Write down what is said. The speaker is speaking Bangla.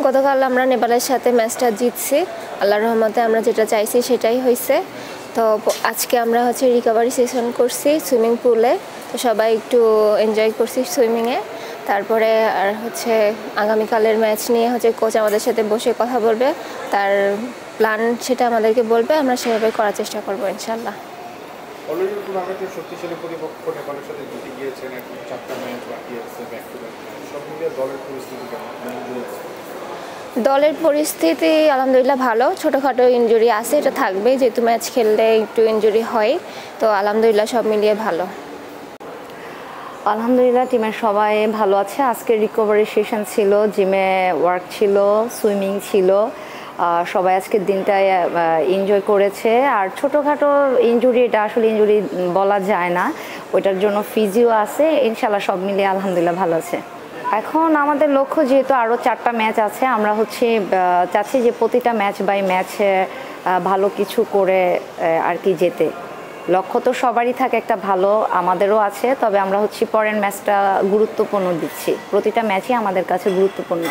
গতকাল আমরা নেপালের সাথে ম্যাচটা জিতছি, আল্লাহর রহমতে আমরা যেটা চাইছি সেটাই হয়েছে। তো আজকে আমরা রিকভারি সেশন করছি সুইমিং পুলে, তো সবাই একটু এনজয় করছি সুইমিংয়ে। তারপরে আর আগামীকালের ম্যাচ নিয়ে কোচ আমাদের সাথে বসে কথা বলবে, তার প্ল্যান সেটা আমাদেরকে বলবে, আমরা সেভাবে করার চেষ্টা করবো ইনশাল্লাহ। দলের পরিস্থিতি আলহামদুলিল্লাহ ভালো, ছোটোখাটো ইনজুরি আছে, এটা থাকবে যেহেতু ম্যাচ খেললে একটু ইনজুরি হয়, তো আলহামদুলিল্লাহ সব মিলিয়ে ভালো। আলহামদুলিল্লাহ টিমের সবাই ভালো আছে। আজকে রিকভারি সেশন ছিল, জিমে ওয়ার্ক ছিল, সুইমিং ছিল, সবাই আজকের দিনটায় এনজয় করেছে। আর ছোটোখাটো ইনজুরি, এটা আসলে ইনজুরি বলা যায় না, ওইটার জন্য ফিজিও আছে। ইনশাল্লাহ সব মিলিয়ে আলহামদুলিল্লাহ ভালো আছে। এখন আমাদের লক্ষ্য, যেহেতু আরও 4টা ম্যাচ আছে, আমরা চাচ্ছি যে প্রতিটা ম্যাচ বাই ম্যাচে ভালো কিছু করে আর কি যেতে। লক্ষ্য তো সবারই থাকে একটা ভালো, আমাদেরও আছে, তবে আমরা পরের ম্যাচটা গুরুত্বপূর্ণ দিচ্ছি। প্রতিটা ম্যাচই আমাদের কাছে গুরুত্বপূর্ণ।